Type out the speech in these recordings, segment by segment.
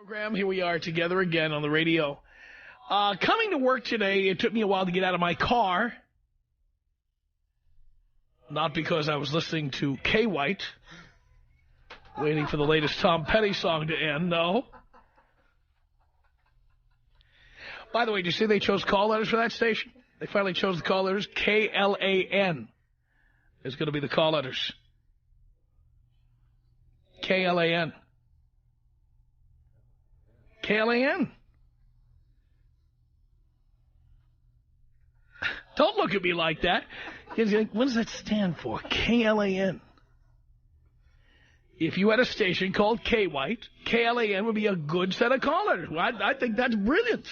Program. Here we are together again on the radio. Coming to work today, it took me a while to get out of my car. Not because I was listening to K. White, waiting for the latest Tom Petty song to end, no. By the way, did you see they chose call letters for that station? They finally chose the call letters. K-L-A-N is going to be the call letters. K-L-A-N. K-L-A-N. Don't look at me like that. You're like, what does that stand for? K-L-A-N. If you had a station called K-White, K-L-A-N would be a good set of call letters. Well, I think that's brilliant.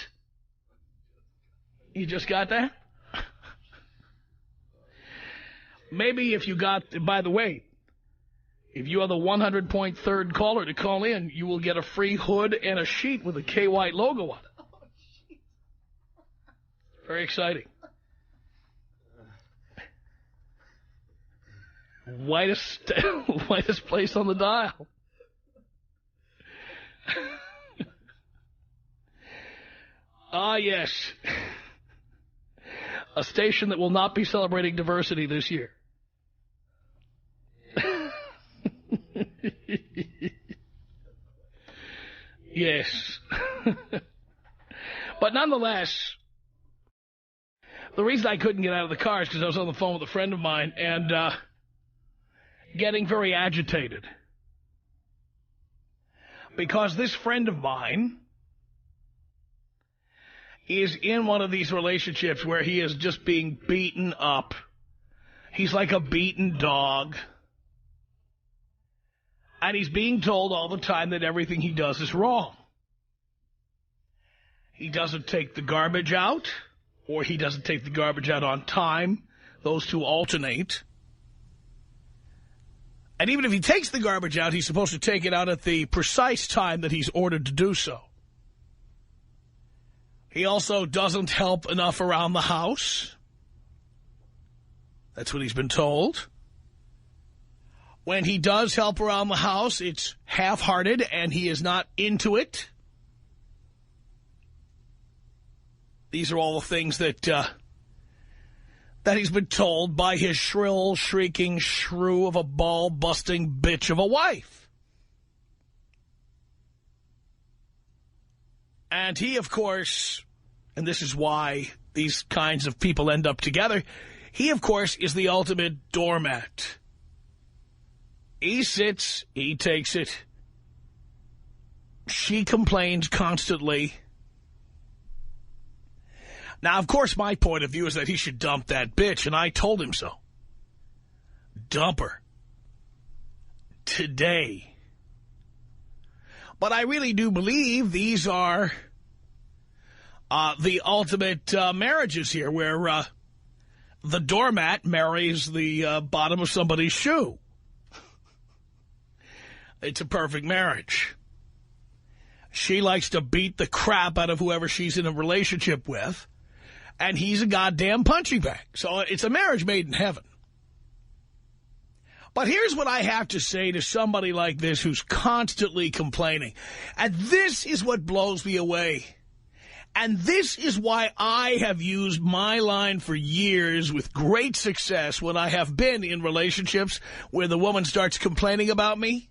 You just got that? Maybe if you got, by the way, if you are the 100.3rd caller to call in, you will get a free hood and a sheet with a K-White logo on it. Very exciting. Whitest place on the dial. Ah, yes. A station that will not be celebrating diversity this year. Yes. But nonetheless, the reason I couldn't get out of the car is because I was on the phone with a friend of mine and getting very agitated. Because this friend of mine is in one of these relationships where he is just being beaten up. He's like a beaten dog. And he's being told all the time that everything he does is wrong. He doesn't take the garbage out, or he doesn't take the garbage out on time. Those two alternate. And even if he takes the garbage out, he's supposed to take it out at the precise time that he's ordered to do so. He also doesn't help enough around the house. That's what he's been told. When he does help around the house, it's half-hearted and he is not into it. These are all the things that he's been told by his shrill, shrieking shrew of a ball-busting bitch of a wife. And he, of course, and this is why these kinds of people end up together, he, of course, is the ultimate doormat. He sits, he takes it. She complains constantly. Now, of course, my point of view is that he should dump that bitch, and I told him so. Dump her. Today. But I really do believe these are the ultimate marriages here, where the doormat marries the bottom of somebody's shoe. It's a perfect marriage. She likes to beat the crap out of whoever she's in a relationship with, and he's a goddamn punching bag. So it's a marriage made in heaven. But here's what I have to say to somebody like this who's constantly complaining. And this is what blows me away. And this is why I have used my line for years with great success when I have been in relationships where the woman starts complaining about me.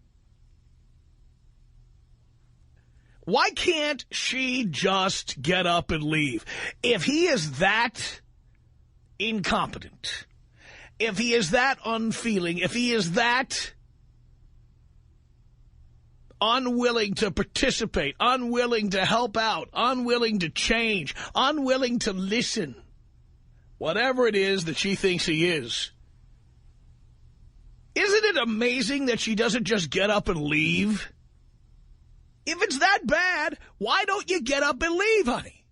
Why can't she just get up and leave? If he is that incompetent, if he is that unfeeling, if he is that unwilling to participate, unwilling to help out, unwilling to change, unwilling to listen, whatever it is that she thinks he is, isn't it amazing that she doesn't just get up and leave? If it's that bad, why don't you get up and leave, honey?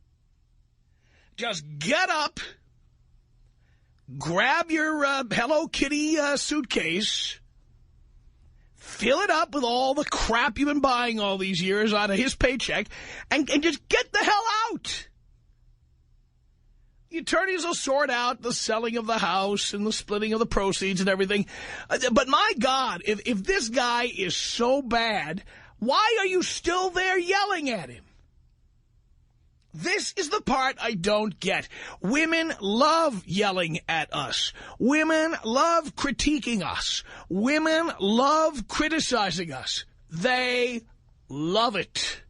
Just get up, grab your Hello Kitty suitcase, fill it up with all the crap you've been buying all these years out of his paycheck, and just get the hell out. The attorneys will sort out the selling of the house and the splitting of the proceeds and everything. But my God, if this guy is so bad, Why are you still there yelling at him? This is the part I don't get. Women love yelling at us. Women love critiquing us. Women love criticizing us. They love it.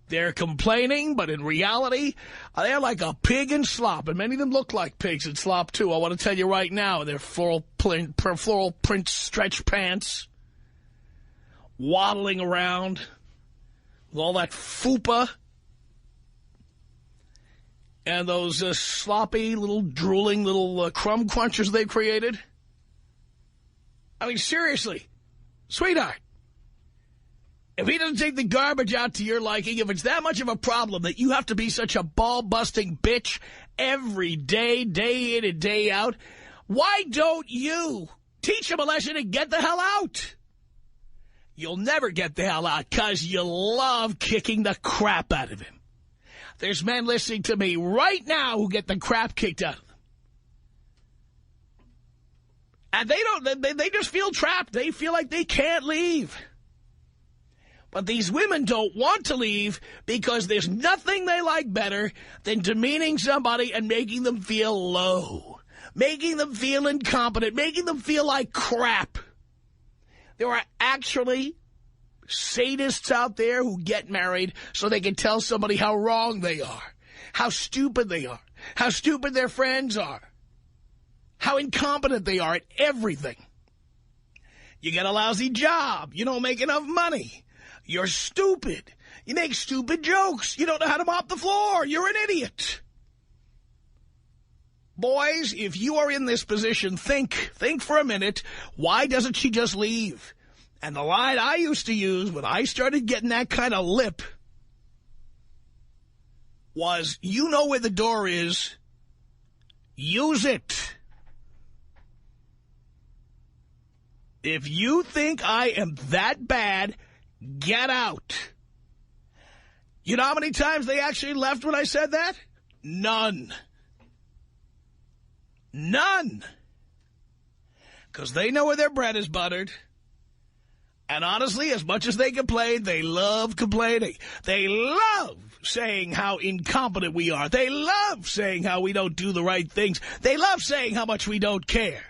They're complaining, but in reality, they're like a pig in slop. And many of them look like pigs in slop, too. I want to tell you right now, they're floral print stretch pants, waddling around with all that fupa and those sloppy, little drooling, little crumb crunchers they created. I mean, seriously, sweetheart, if he doesn't take the garbage out to your liking, if it's that much of a problem that you have to be such a ball-busting bitch every day, day in and day out, why don't you teach him a lesson and get the hell out? You'll never get the hell out because you love kicking the crap out of him. There's men listening to me right now who get the crap kicked out of them. And they just feel trapped. They feel like they can't leave. But these women don't want to leave because there's nothing they like better than demeaning somebody and making them feel low, making them feel incompetent, making them feel like crap. There are actually sadists out there who get married so they can tell somebody how wrong they are, how stupid they are, how stupid their friends are, how incompetent they are at everything. You get a lousy job. You don't make enough money. You're stupid. You make stupid jokes. You don't know how to mop the floor. You're an idiot. Boys, if you are in this position, think for a minute. Why doesn't she just leave? And the line I used to use when I started getting that kind of lip was, you know where the door is. Use it. If you think I am that bad, get out. You know how many times they actually left when I said that? None. None. Because they know where their bread is buttered. And honestly, as much as they complain, they love complaining. They love saying how incompetent we are. They love saying how we don't do the right things. They love saying how much we don't care.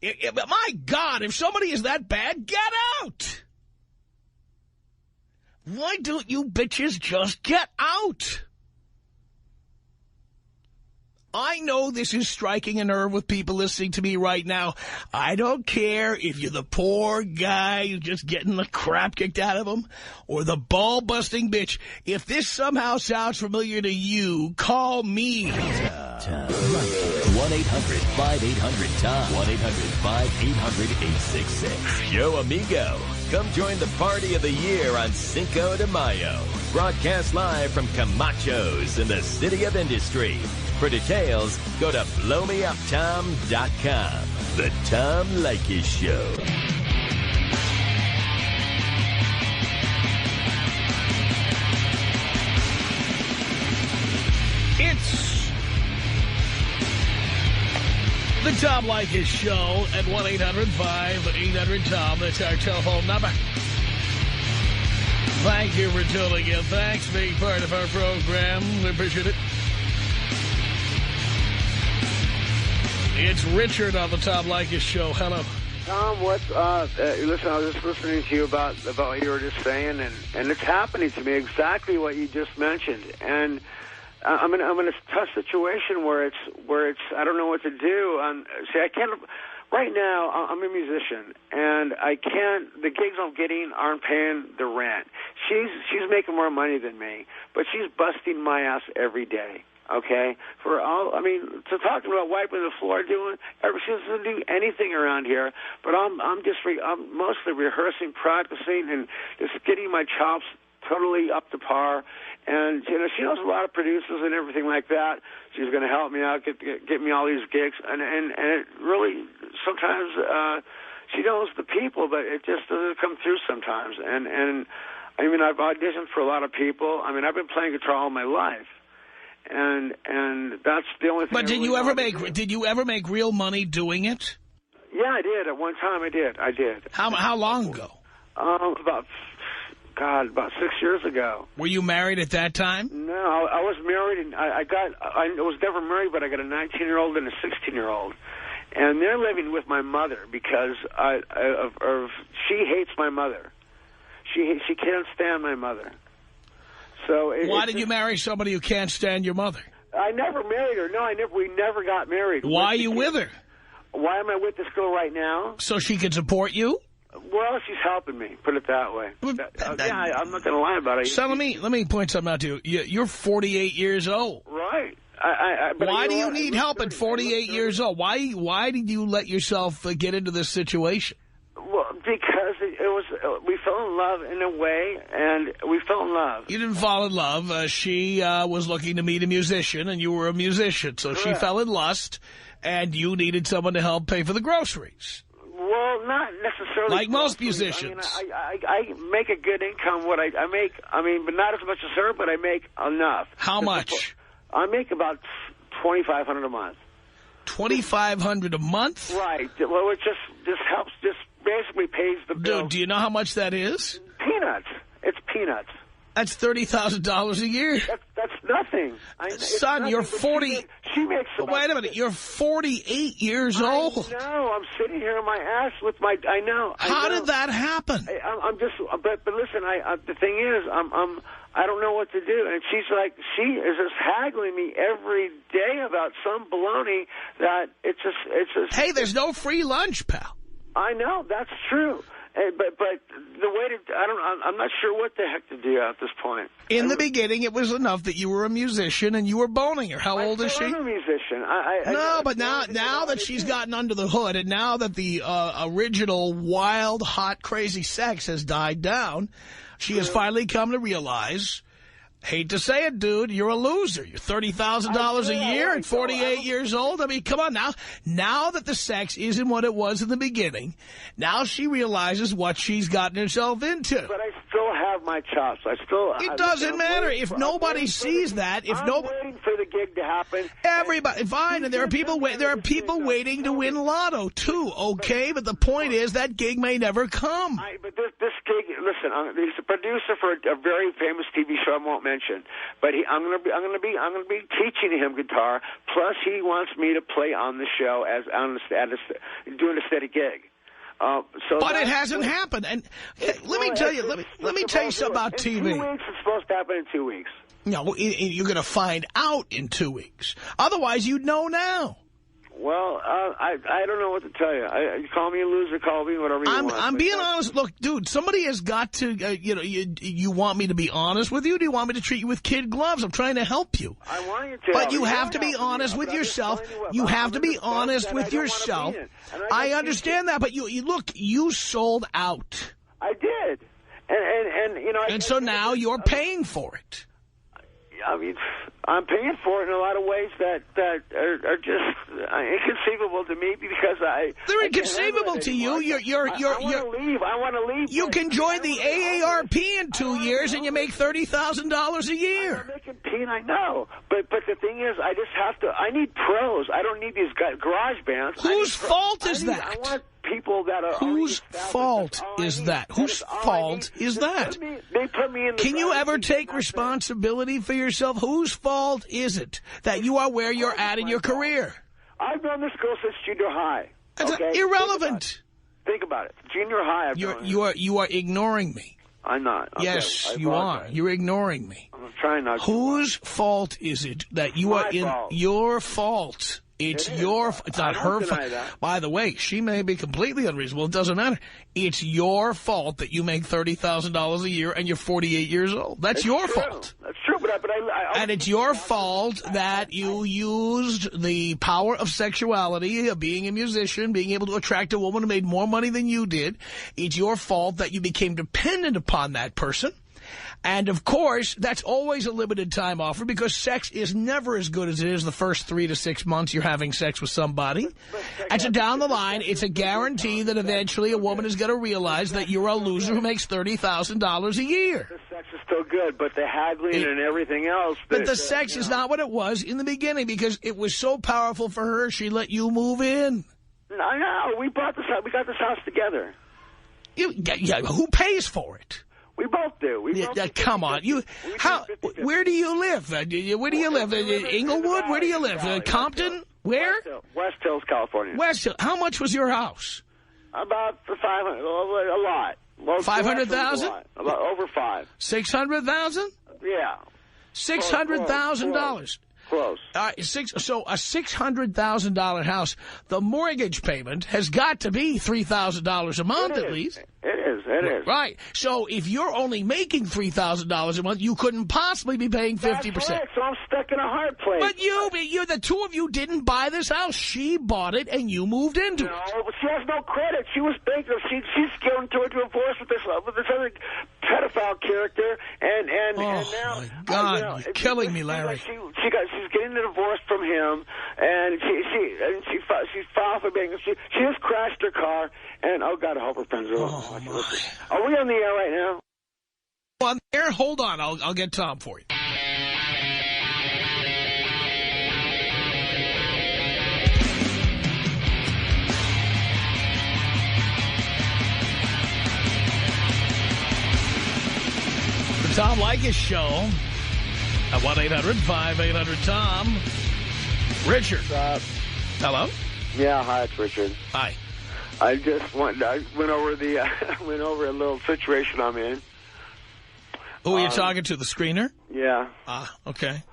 My God, if somebody is that bad, get out. Why don't you bitches just get out? I know this is striking a nerve with people listening to me right now. I don't care if you're the poor guy who's just getting the crap kicked out of him or the ball-busting bitch. If this somehow sounds familiar to you, call me. Tom. 1-800-5800-TOM. 1-800-5800-866. Yo, amigo. Come join the party of the year on Cinco de Mayo. Broadcast live from Camacho's in the City of Industry. For details, go to blowmeuptom.com. The Tom Leykis Show. It's the Tom Leykis Show at 1-800-5800-TOM. That's our telephone number. Thank you for tuning in. Thanks for being part of our program. We appreciate it. It's Richard on the Tom Leykis Show. Hello. Tom, listen, I was just listening to you about what you were just saying, and it's happening to me, exactly what you just mentioned. And I'm in a tough situation where it's I don't know what to do. See, I can't. Right now, I'm a musician, and I can't. The gigs I'm getting aren't paying the rent. She's making more money than me, but she's busting my ass every day. Okay, to talk about wiping the floor, she doesn't do anything around here. But I'm mostly rehearsing, practicing, and just getting my chops totally up to par. And she knows a lot of producers and everything like that. She's going to help me out, get me all these gigs, and it really sometimes she knows the people, but it just doesn't come through sometimes. And I mean, I've auditioned for a lot of people. I mean, I've been playing guitar all my life. And that's the only thing. But did you ever make real money doing it? Yeah, I did. At one time, I did. How long ago? About 6 years ago. Were you married at that time? No, I was married, and I was never married, but I got a 19-year-old and a 16-year-old. And they're living with my mother because she hates my mother. She can't stand my mother. So why did you marry somebody who can't stand your mother? I never married her. No, we never got married. Why are you with her? Why am I with this girl right now? So she can support you? Well, she's helping me, put it that way. I'm not going to lie about it. So let me point something out to you. You're 48 years old. Right. Why do you need help at 48 years old? Why did you let yourself get into this situation? Well, because we fell in love in a way, and we fell in love. You didn't fall in love. She was looking to meet a musician, and you were a musician. So she fell in lust, and you needed someone to help pay for the groceries. Well, not necessarily. Like most musicians. I make a good income. What I make, but not as much as her, but I make enough. How much? I make about $2,500 a month. $2,500 a month? Right. Well, it just helps, just basically pays the bill. Dude, do you know how much that is? Peanuts. It's peanuts. That's $30,000 a year. That's nothing. Son, nothing, you're 40. She makes. Wait a minute. You're 48 years old. I know. I'm sitting here on my ass with my. I know. How did that happen? I'm just. But listen. The thing is, I don't know what to do. And she is just haggling me every day about some baloney that it's just. Hey, there's no free lunch, pal. I know. That's true. But the way to, I'm not sure what the heck to do at this point. In the beginning, it was enough that you were a musician and you were boning her. How old is she? I'm a musician. But now that she's gotten under the hood, and now that the original wild, hot, crazy sex has died down, she has finally come to realize, hate to say it, dude, you're a loser. You're $30,000 a year at 48 years old. I mean, come on now. Now that the sex isn't what it was in the beginning, now she realizes what she's gotten herself into. But I still have my chops. It doesn't matter. If nobody sees that, I'm waiting for the gig to happen. Everybody, fine, and there are people waiting to win lotto, too, okay? But the point is that gig may never come. But this gig, listen, he's a producer for a very famous TV show I won't mention, but I'm going to be teaching him guitar. Plus, he wants me to play on the show doing a steady gig. But it hasn't happened. And let me tell you something about TV. In 2 weeks, it's supposed to happen in 2 weeks. No, you're going to find out in 2 weeks. Otherwise, you'd know now. Well, I don't know what to tell you. You call me a loser, call me whatever you want. I'm being honest. Look, dude, somebody has got to, you want me to be honest with you? Do you want me to treat you with kid gloves? I'm trying to help you. I want you to. But you have to be honest with yourself. You have to be honest with yourself. I understand that, but you sold out. I did. And so now you're paying for it. I mean, I'm paying for it in a lot of ways that are just inconceivable to me because they're inconceivable to you. I want to leave. You can join the AARP in 2 years and you make $30,000 a year. I'm making I know, but the thing is, I just have to. I need pros. I don't need these garage bands. Whose fault is that? I want people that are. Whose fault is that? Whose fault is that? They put me in. Can you ever take responsibility for yourself? Whose fault is it that you are where you're at in your career? I've known this girl since junior high. That's irrelevant. Think about it. Junior high. You are ignoring me. I'm not. Okay, yes, you are. You're ignoring me. I'm trying not to. Whose fault is it that you are in your fault? It's it's not her fault. By the way, she may be completely unreasonable. It doesn't matter. It's your fault that you make $30,000 a year and you're 48 years old. That's your fault. That's true, but and it's your fault that you used the power of sexuality, of being a musician, being able to attract a woman who made more money than you did. It's your fault that you became dependent upon that person. And, of course, that's always a limited time offer because sex is never as good as it is the first 3 to 6 months you're having sex with somebody. And so down the line, it's a guarantee that eventually a woman is going to realize that you're a loser who makes $30,000 a year. The sex is still good, but the haggling and everything else. But the sex is not what it was in the beginning because it was so powerful for her, she let you move in. I know. We got this house together. Yeah, who pays for it? We both do. Come on. Where do you live? Where do you live? Inglewood? Where do you live? Compton? Where? West Hills, California. West Hills. How much was your house? About for $500, a lot. Well, $500,000? About over $5. $600,000? Yeah. $600,000. Close. So a $600,000 house, the mortgage payment has got to be $3,000 a month at least. It is. Right. So if you're only making $3,000 a month, you couldn't possibly be paying 50%. That's right, so I'm stuck in a hard place. But the two of you didn't buy this house. She bought it and you moved into it. No, but she has no credit. She was bankrupt. She's going to a divorce with this other pedophile character, and now. Oh my God, you're killing me, Larry. She's getting a divorce from him, and she filed for bankruptcy. She just crashed her car, and oh God, I hope her friends are. Are we on the air right now? On the air? Hold on, I'll get Tom for you. The Tom Leykis Show at 1-800-5800-TOM. Richard. Hello? Yeah, hi, it's Richard. Hi. I went over a little situation I'm in. Who are you talking to, the screener? Yeah. Okay.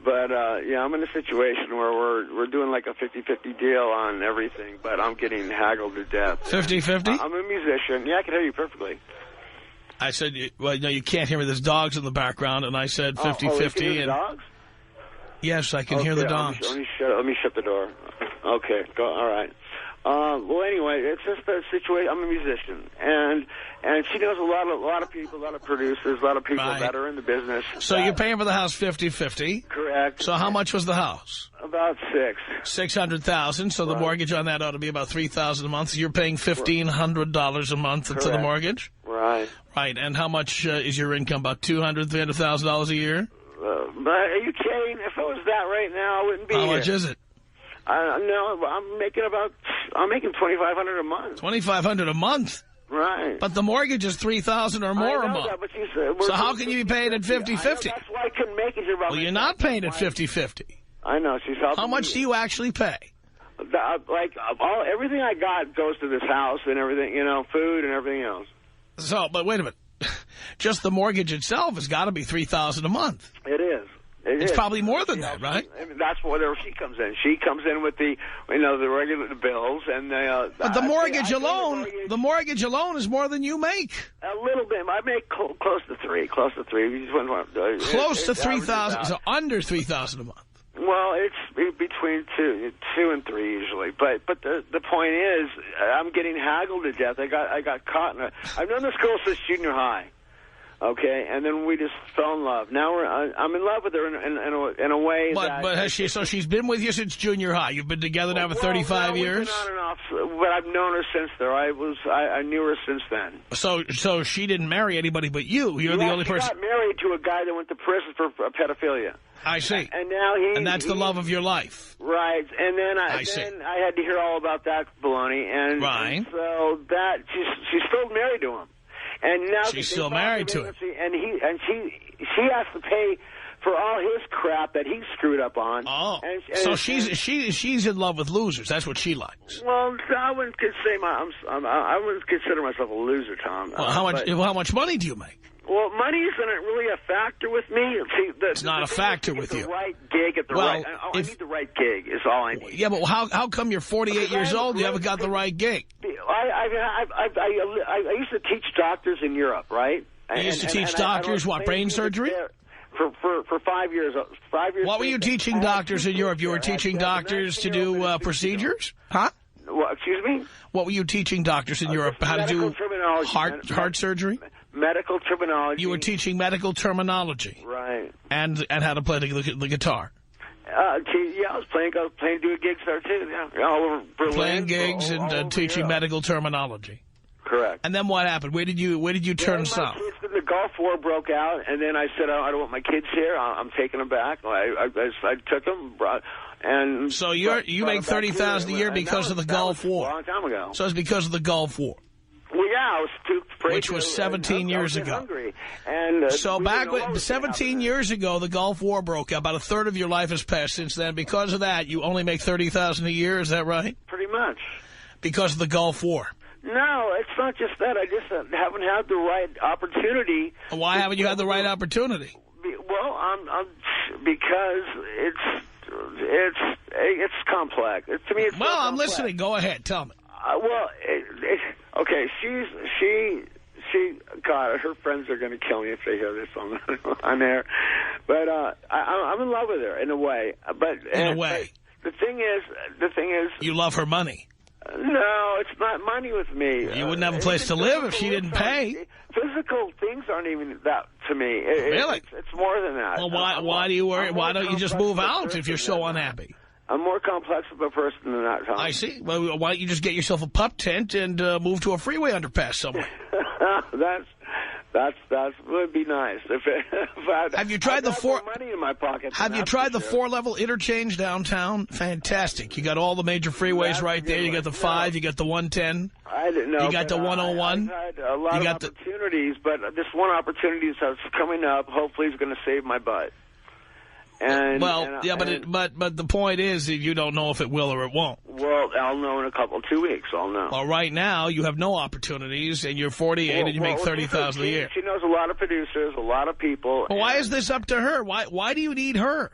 But, yeah, I'm in a situation where we're doing like a 50-50 deal on everything, but I'm getting haggled to death. 50-50? I'm a musician. Yeah, I can hear you perfectly. I said, well, no, you can't hear me. There's dogs in the background, and I said 50-50. You can hear the dogs? Yes, I can hear the dogs. Let me shut the door. Okay, all right. Well, anyway, it's just a situation. I'm a musician, and she knows a lot of people, a lot of producers, a lot of people that are in the business. So you're paying for the house 50-50? Correct. So how much was the house? About $600,000. So the mortgage on that ought to be about $3,000 a month. So you're paying $1,500 a month to the mortgage? Right. Right. And how much is your income? About $200,000, $300,000 a year? But are you kidding? If it was that right now, I wouldn't be here. How much is it? No, I'm making $2,500 a month. $2,500 a month? Right. But the mortgage is $3,000 or more a month. That, but so how can you be paying at 50-50? That's why I couldn't make it here. Well, you're not paying at 50-50. I know. She's helping. How much do you actually pay? Everything I got goes to this house and everything, food and everything else. So, but wait a minute. Just the mortgage itself has got to be $3,000 a month. It is. It's probably more than that, right? I mean, that's where she comes in. She comes in with the regular bills and but the mortgage alone, the mortgage alone is more than you make. A little bit. I make close to $3,000. Close to $3,000. Close to $3,000. So under $3,000 a month. Well, it's between two and three usually. But the point is, I'm getting haggled to death. I got caught in I've known this girl since junior high. Okay, and then we just fell in love. Now I'm in love with her in a way that... But has she? So she's been with you since junior high. You've been together now for 35 years? We've been on and off, but I've known her since there. I knew her since then. So she didn't marry anybody but you. You're the only person... She got married to a guy that went to prison for pedophilia. I see. And now and that's the love of your life. Right. And then I had to hear all about that baloney. And so that she's still married to him. And now she's still married to him. And she has to pay for all his crap that he screwed up on. Oh. So she's in love with losers. That's what she likes. Well, I wouldn't consider myself a loser, Tom. Well, how much money do you make? Well, money isn't really a factor with me. See, it's not a factor with you. The right gig at the right... I need the right gig is all I need. Yeah, but how come you're 48 years old and you haven't got the right gig? I used to teach doctors in Europe, right? You used to teach doctors, what, brain surgery? For 5 years. 5 years. What were you teaching doctors in Europe? You were teaching doctors to do procedures? Huh? Well, excuse me? What were you teaching doctors in Europe? How to do heart surgery? Medical terminology. You were teaching medical terminology. Right. And how to play the guitar. Yeah, I was playing doing gigs there, too. Yeah, all over Berlin. Playing gigs and teaching medical terminology. Correct. And then what happened? Where did you turn south? The Gulf War broke out, and then I said, I don't want my kids here. I'm taking them back. I took them, and so you make $30,000 a year because of the Gulf War. A long time ago. So it's because of the Gulf War. Well, yeah, I was too afraid. Which was 17 years ago. Hungry. And, so back when 17 years ago, the Gulf War broke out. About a third of your life has passed since then. Because of that, you only make $30,000 a year. Is that right? Pretty much. Because of the Gulf War. No, it's not just that. I just haven't had the right opportunity. Why haven't you had the right opportunity? Well, because it's complex. To me, it's well, I'm complex. listening. Go ahead. Tell me. Okay. She. God, her friends are going to kill me if they hear this on air. But I'm in love with her in a way. In a way. But the thing is, you love her money. No, it's not money with me. You wouldn't have a place to live if she didn't pay. Physical things aren't even that to me. Really? It's more than that. Well, why do you worry? Why don't you just move out if you're so unhappy? I'm more complex of a person than that, Tom. I see. Well, why don't you just get yourself a pup tent and move to a freeway underpass somewhere? That would be nice. Have you tried the money in my pocket? Have you tried the 4-level interchange downtown? Fantastic. You got all the major freeways right there. You got the 5. You got the 110. I didn't know. You got the 101. I've had a lot of opportunities, but this one opportunity that's coming up hopefully is going to save my butt. And, but the point is that you don't know if it will or it won't. Well, I'll know in 2 weeks. I'll know. Well, right now you have no opportunities, and you're 48 and you make $30,000 a year. She knows a lot of producers, a lot of people. Well, why is this up to her? Why do you need her?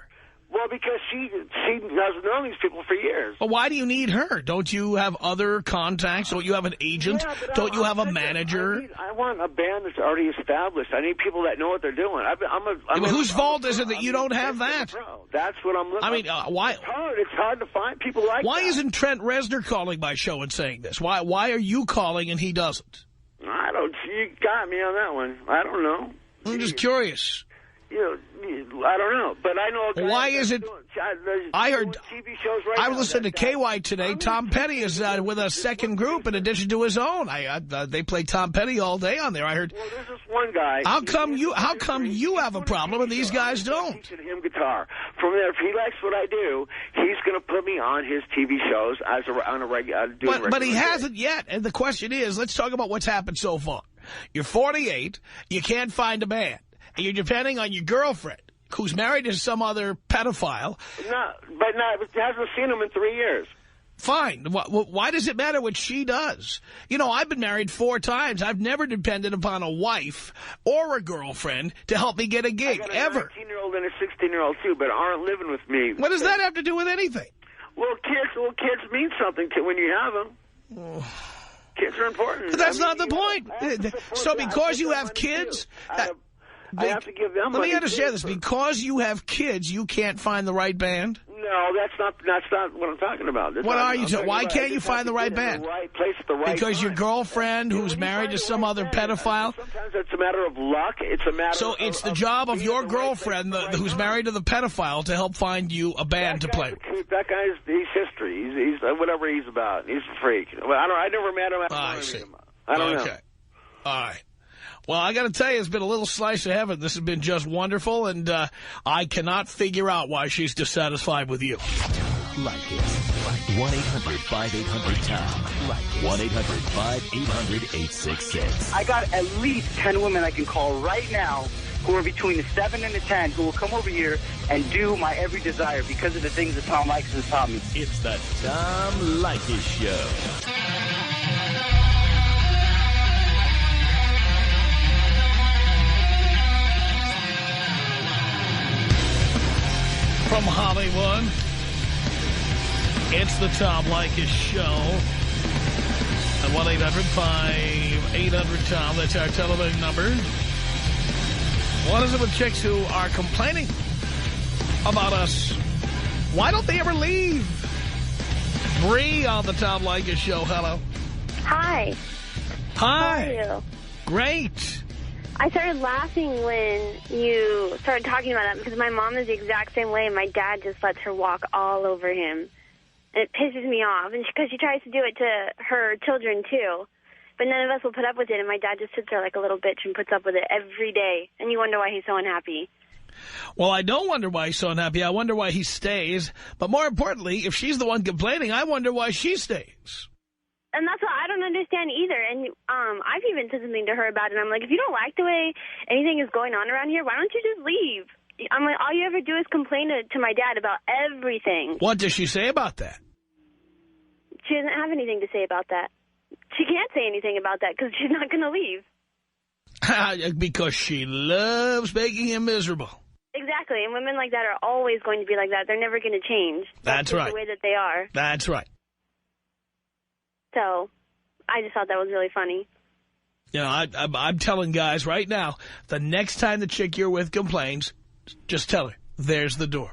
Well, because she has known these people for years. Well, why do you need her? Don't you have other contacts? Don't you have an agent? Yeah, don't you have a manager? I want a band that's already established. I need people that know what they're doing. Whose fault is it that you don't have that? That's what I'm looking for. I mean, why? It's hard to find people like that. Why isn't Trent Reznor calling my show and saying this? Why are you calling and he doesn't? You got me on that one. I don't know. I'm just curious. I don't know, but I know. Why is it? I heard. TV shows right I now listened to KY today. Tom Petty is with a second group in addition to his own. They play Tom Petty all day on there. I heard. Well, there's this one guy. How come you have a problem and these guys don't? I'm teaching him guitar. From there, if he likes what I do, he's going to put me on his TV shows on a regular. But he hasn't yet. And the question is, let's talk about what's happened so far. You're 48. You can't find a band. And you're depending on your girlfriend, who's married to some other pedophile. But hasn't seen him in 3 years. Fine. Why does it matter what she does? I've been married 4 times. I've never depended upon a wife or a girlfriend to help me get a gig, ever. I got a 19-year-old and a 16-year-old, too, but aren't living with me. What does that have to do with anything? Well, kids mean something when you have them. Kids are important. But that's not the point. So because you have kids... I have to give them money. Let me understand this. Because you have kids, you can't find the right band? No, that's not what I'm talking about. What are you talking? Why can't you find the right band? The right place at the right because time. Your girlfriend, who's married to some other pedophile? Sometimes it's a matter of luck. It's a matter So it's the job of your girlfriend, who's married to the pedophile, to help find you a band to play with. That guy's history. He's whatever he's about. He's a freak. I never met him. I see. I don't know. Okay. All right. Well, I got to tell you, it's been a little slice of heaven. This has been just wonderful, and I cannot figure out why she's dissatisfied with you. Leykis. 1-800-5800-TOM. 1-800-5800-866. I got at least 10 women I can call right now who are between the 7 and the 10 who will come over here and do my every desire because of the things that Tom Leykis has taught me. It's the Tom Leykis Show. From Hollywood, it's the Tom Leykis Show. At 1-800-5800-TOM. That's our telephone number. What is it with chicks who are complaining about us? Why don't they ever leave? Bree on the Tom Leykis Show. Hello. Hi. Hi. How are you? Great. I started laughing when you started talking about that because my mom is the exact same way. My dad just lets her walk all over him. And it pisses me off. And because she tries to do it to her children, too. But none of us will put up with it. And my dad just sits there like a little bitch and puts up with it every day. And you wonder why he's so unhappy. Well, I don't wonder why he's so unhappy. I wonder why he stays. But more importantly, if she's the one complaining, I wonder why she stays. And that's what I don't understand either. And I've even said something to her about it. I'm like, if you don't like the way anything is going on around here, why don't you just leave? I'm like, all you ever do is complain to my dad about everything. What does she say about that? She doesn't have anything to say about that. She can't say anything about that because she's not going to leave. Because she loves making him miserable. Exactly. And women like that are always going to be like that. They're never going to change. That's right. The way that they are. That's right. So I just thought that was really funny. You know, I'm telling guys right now, the next time the chick you're with complains, just tell her, there's the door.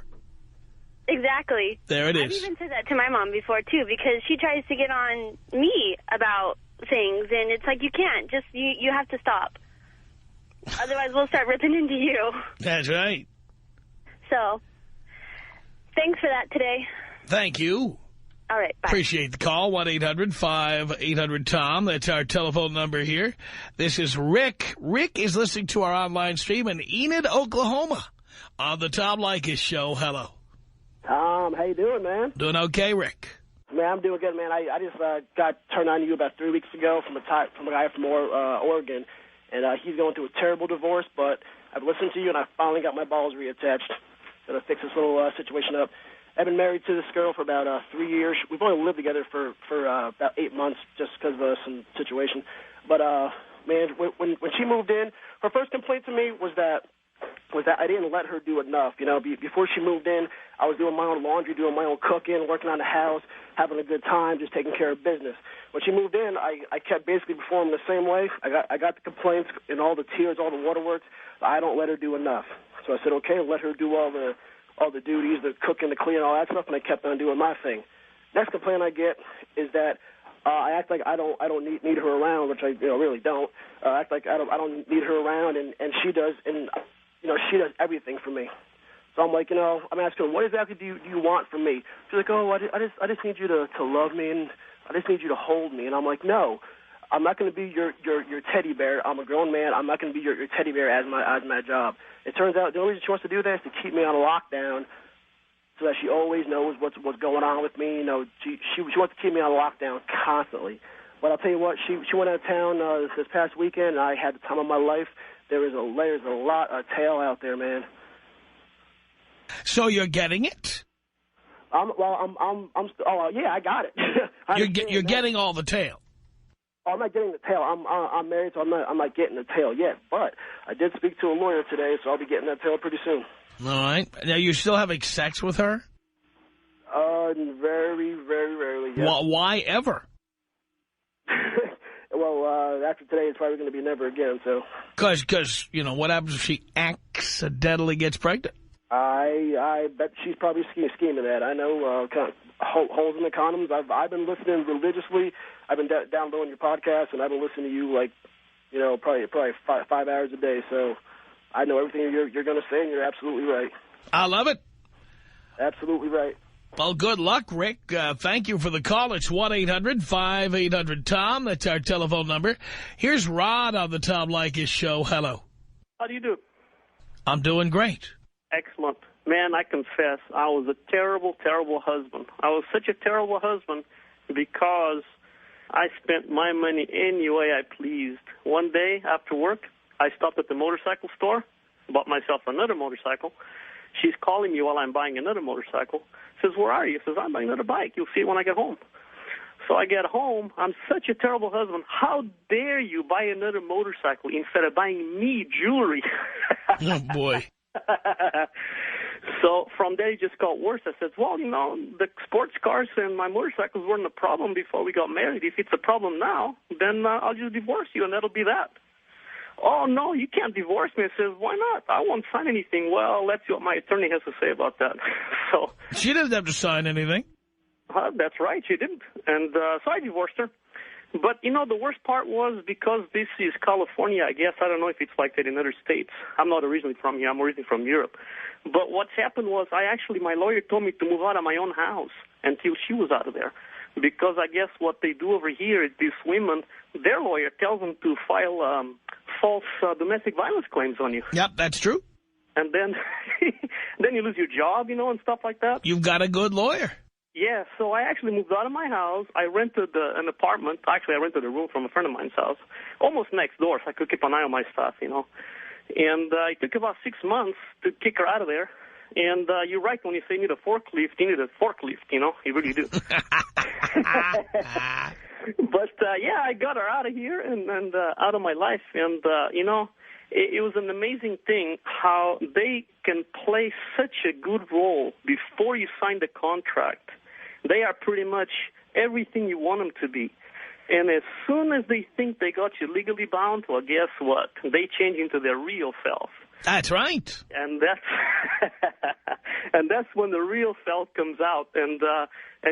Exactly. There it is. I've even said that to my mom before, too, because she tries to get on me about things, and it's like, you can't. Just, you have to stop. Otherwise, we'll start ripping into you. That's right. So, thanks for that today. Thank you. All right, bye. Appreciate the call. 1-800-5800-TOM. That's our telephone number here. This is Rick. Rick is listening to our online stream in Enid, Oklahoma on the Tom Leykis Show. Hello. Tom, how you doing, man? Doing okay, Rick? Man, I'm doing good, man. I just got turned on to you about 3 weeks ago from a guy from Oregon, and he's going through a terrible divorce, but I've listened to you, and I finally got my balls reattached. Gonna fix this little situation up. I've been married to this girl for about 3 years. We've only lived together for about 8 months just because of some situation. But, man, when she moved in, her first complaint to me was that I didn't let her do enough. You know, before she moved in, I was doing my own laundry, doing my own cooking, working on the house, having a good time, just taking care of business. When she moved in, I kept basically performing the same way. I got the complaints and all the tears, all the waterworks. I don't let her do enough. So I said, okay, let her do all the duties, the cooking, the cleaning, all that stuff, and I kept on doing my thing. Next complaint I get is that I act like I don't need her around, which I really don't. I act like I don't need her around, and she does, and she does everything for me. So I'm like, I'm asking her, what exactly do you want from me? She's like, oh, I just need you to love me, and I just need you to hold me. And I'm like, no, I'm not going to be your teddy bear. I'm a grown man. I'm not going to be your teddy bear as my job. It turns out the only reason she wants to do that is to keep me on lockdown, so that she always knows what's going on with me. She wants to keep me on lockdown constantly. But I'll tell you what, she went out of town this past weekend, and I had the time of my life. There's a lot of tail out there, man. So you're getting it? Yeah, I got it. You're getting all the tail. Oh, I'm not getting the tail. I'm married, so I'm not getting the tail yet. But I did speak to a lawyer today, so I'll be getting that tail pretty soon. All right. Now, you're still having sex with her? Very, very rarely, yes. Well, why ever? Well, after today, it's probably going to be never again, so. Because, what happens if she accidentally gets pregnant? I bet she's probably scheming that. I know holes in the condoms. I've been listening religiously. I've been downloading your podcast, and I've been listening to you probably 5 hours a day. So I know everything you're going to say, and you're absolutely right. I love it. Absolutely right. Well, good luck, Rick. Thank you for the call. It's 1-800-5800-TOM. That's our telephone number. Here's Rod on the Tom Leykis Show. Hello. How do you do? I'm doing great. Excellent. Man, I confess, I was a terrible, terrible husband. I was such a terrible husband because I spent my money any way I pleased. One day after work, I stopped at the motorcycle store, bought myself another motorcycle. She's calling me while I'm buying another motorcycle. Says, where are you? Says, I'm buying another bike. You'll see it when I get home. So I get home. I'm such a terrible husband. How dare you buy another motorcycle instead of buying me jewelry? Oh, boy. So from there, it just got worse. I said, well, the sports cars and my motorcycles weren't a problem before we got married. If it's a problem now, then I'll just divorce you, and that'll be that. Oh, no, you can't divorce me. I says, why not? I won't sign anything. Well, let's see what my attorney has to say about that. So she didn't have to sign anything. That's right, she didn't. And so I divorced her. But, the worst part was because this is California, I guess. I don't know if it's like that in other states. I'm not originally from here. I'm originally from Europe. But what's happened was my lawyer told me to move out of my own house until she was out of there. Because I guess what they do over here is these women, their lawyer tells them to file false domestic violence claims on you. Yep, that's true. And then you lose your job, and stuff like that. You've got a good lawyer. Yeah, so I actually moved out of my house. I rented an apartment. Actually, I rented a room from a friend of mine's house, almost next door, so I could keep an eye on my stuff, you know. And it took about 6 months to kick her out of there. And you're right, when you say you need a forklift, you need a forklift, you know. You really do. But, yeah, I got her out of here and out of my life. And, you know, it was an amazing thing how they can play such a good role before you sign the contract. They are pretty much everything you want them to be. And as soon as they think they got you legally bound, well, guess what? They change into their real self. That's right. And that's and that's when the real self comes out. And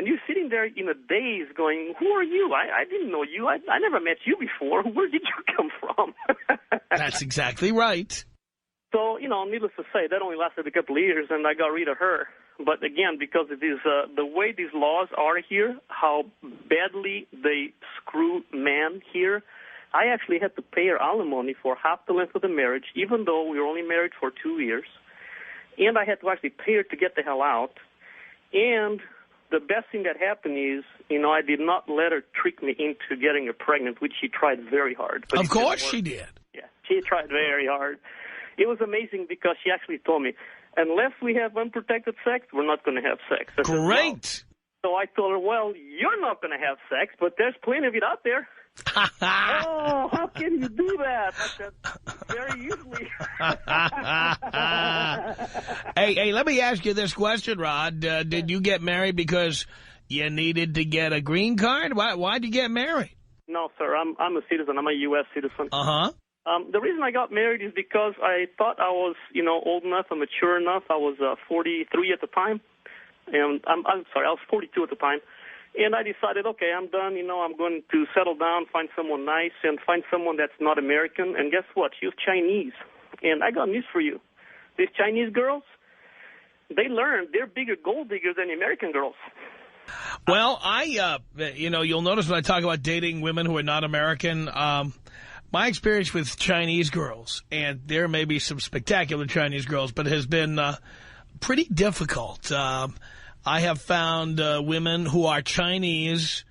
you're sitting there in a daze going, who are you? I didn't know you. I never met you before. Where did you come from? That's exactly right. So, you know, needless to say, that only lasted a couple of years, and I got rid of her. But again, because it is the way these laws are here, how badly they screw men here, I actually had to pay her alimony for half the length of the marriage, even though we were only married for 2 years. And I had to actually pay her to get the hell out. And the best thing that happened is, you know, I did not let her trick me into getting her pregnant, which she tried very hard. But of course she did. Yeah, she tried very hard. It was amazing because she actually told me, unless we have unprotected sex, we're not going to have sex. I said, great. So I told her, well, you're not going to have sex, but there's plenty of it out there. Oh, how can you do that? I said, very easily. Hey, let me ask you this question, Rod. Did you get married because you needed to get a green card? Why'd you get married? No, sir. I'm a citizen. I'm a U.S. citizen. Uh-huh. The reason I got married is because I thought I was, you know, old enough and mature enough. I was 43 at the time. And I'm sorry, I was 42 at the time. And I decided, okay, I'm done. You know, I'm going to settle down, find someone nice, and find someone that's not American. And guess what? She was Chinese. And I got news for you. These Chinese girls, they learn they're bigger gold diggers than American girls. Well, you know, you'll notice when I talk about dating women who are not American, my experience with Chinese girls, and there may be some spectacular Chinese girls, but it has been pretty difficult. I have found women who are Chinese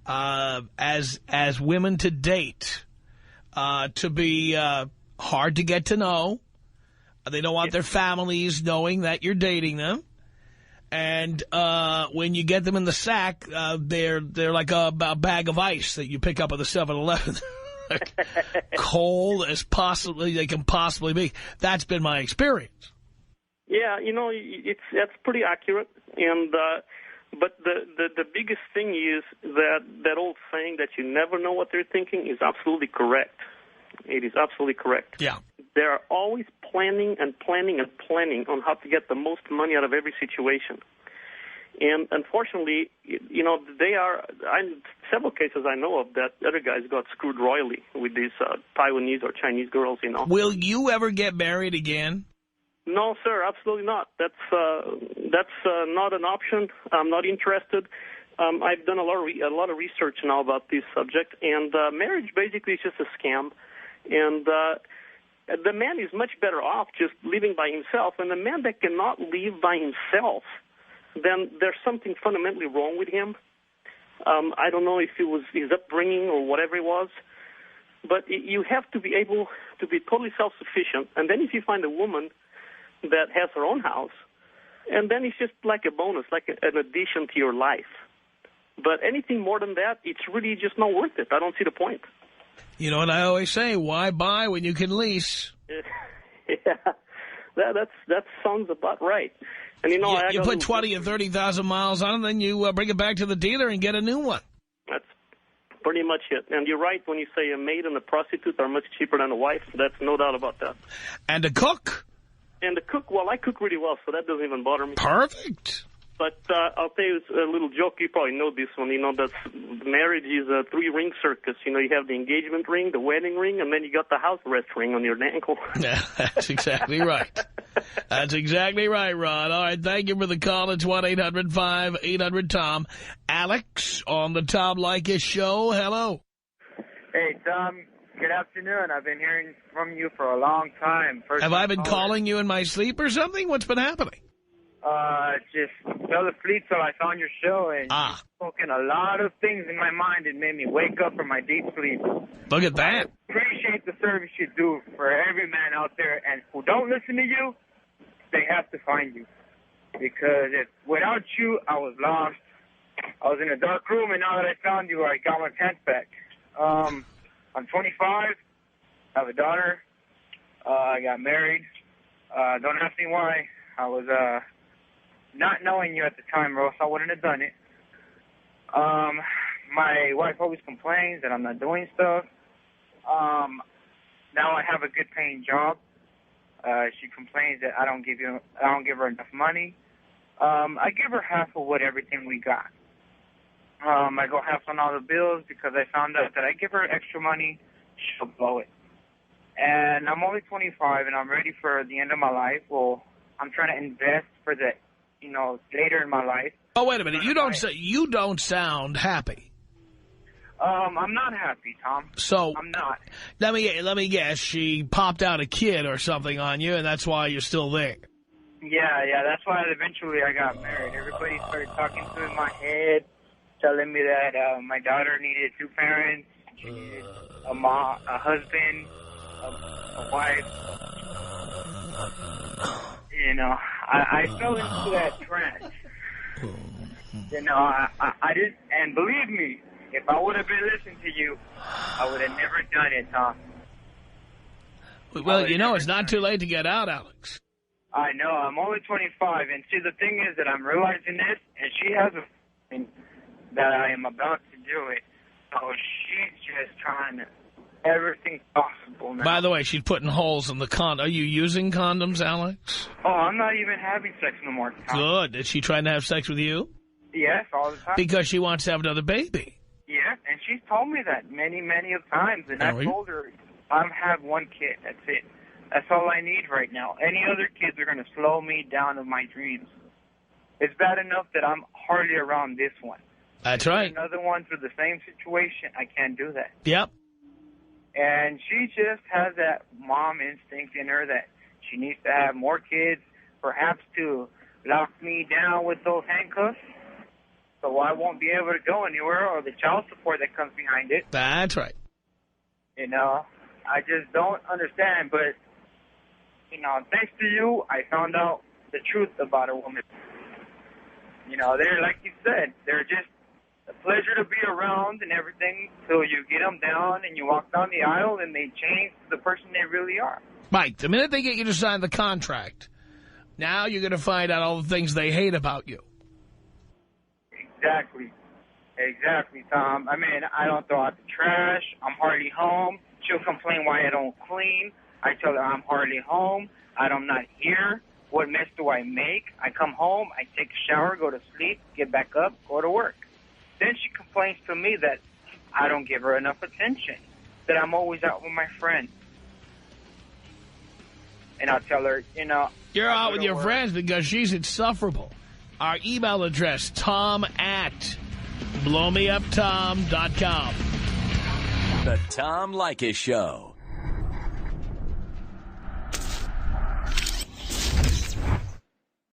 as women to date to be hard to get to know. They don't want their families knowing that you're dating them. And when you get them in the sack, they're like a bag of ice that you pick up at the 7-Eleven. Cold as they can possibly be. That's been my experience. Yeah, you know, that's pretty accurate. And but the biggest thing is that old saying that you never know what they're thinking is absolutely correct. It is absolutely correct. Yeah. They're always planning and planning and planning on how to get the most money out of every situation. And unfortunately, you know, several cases I know of that other guys got screwed royally with these Taiwanese or Chinese girls, you know. Will you ever get married again? No, sir, absolutely not. That's not an option. I'm not interested. I've done a lot of research now about this subject, and marriage basically is just a scam. And the man is much better off just living by himself. And the man that cannot live by himself, then there's something fundamentally wrong with him. I don't know if it was his upbringing or whatever it was, but you have to be able to be totally self-sufficient. And then if you find a woman that has her own house, and then it's just like a bonus, like an addition to your life. But anything more than that, it's really just not worth it. I don't see the point. You know what I always say, why buy when you can lease? Yeah, that sounds about right. And you know, you put 20 or 30,000 miles on it, then you bring it back to the dealer and get a new one. That's pretty much it. And you're right when you say a maid and a prostitute are much cheaper than a wife. That's no doubt about that. And a cook. And the cook, well, I cook really well, so that doesn't even bother me. Perfect. But I'll tell you a little joke. You probably know this one. You know, marriage is a 3-ring circus. You know, you have the engagement ring, the wedding ring, and then you got the house arrest ring on your ankle. Yeah, that's exactly right. That's exactly right, Ron. All right, thank you for the call. It's 1-800-5800-TOM. Alex on the Tom Leykis Show. Hello. Hey, Tom. Good afternoon. I've been hearing from you for a long time. Have I been calling you in my sleep or something? What's been happening? Just fell asleep till I found your show, and you've spoken a lot of things in my mind that made me wake up from my deep sleep. Look at that. I appreciate the service you do for every man out there, and who don't listen to you, they have to find you. Because without you, I was lost. I was in a dark room, and now that I found you, I got my pants back. I'm 25. I have a daughter. I got married. Don't ask me why. I was not knowing you at the time, or else I wouldn't have done it. My wife always complains that I'm not doing stuff. Now I have a good paying job. She complains that I don't give her enough money. I give her half of everything we got. I go half on all the bills because I found out that I give her extra money, she'll blow it. And I'm only 25 and I'm ready for the end of my life. Well, I'm trying to invest for the, later in my life. Oh, wait a minute. You don't sound happy. I'm not happy, Tom. So I'm not. Let me guess. She popped out a kid or something on you, and that's why you're still there. Yeah. That's why eventually I got married. Everybody started talking to me in my head, telling me that my daughter needed 2 parents. She needed a mom, a husband, a wife. I fell into that trance. I didn't, and believe me, if I would have been listening to you, I would have never done it, Tom. Well, it's not too late to get out, Alex. I know. I'm only 25, and see, the thing is that I'm realizing this, and she has a feeling that I am about to do it. So she's just trying everything possible now. By the way, she's putting holes in the condom. Are you using condoms, Alex? Oh, I'm not even having sex no more, Tom. Good. Is she trying to have sex with you? Yes, all the time. Because she wants to have another baby. Yeah, and she's told me that many, many of times, and I told her I have 1 kid. That's it. That's all I need right now. Any other kids are going to slow me down of my dreams. It's bad enough that I'm hardly around this one. That's right. Another one through the same situation, I can't do that. Yep. And she just has that mom instinct in her that she needs to have more kids, perhaps to lock me down with those handcuffs, so I won't be able to go anywhere, or the child support that comes behind it. That's right. I just don't understand, but, thanks to you, I found out the truth about a woman. They're, like you said, they're just a pleasure to be around and everything till you get them down and you walk down the aisle and they change to the person they really are. Right. The minute they get you to sign the contract, now you're going to find out all the things they hate about you. Exactly, Tom. I mean, I don't throw out the trash. I'm hardly home. She'll complain why I don't clean. I tell her I'm hardly home. I'm not here. What mess do I make? I come home, I take a shower, go to sleep, get back up, go to work. Then she complains to me that I don't give her enough attention, that I'm always out with my friends. And I'll tell her, You're out with your friends because she's insufferable. Our email address, tom@blowmeuptom.com. The Tom Leykis Show.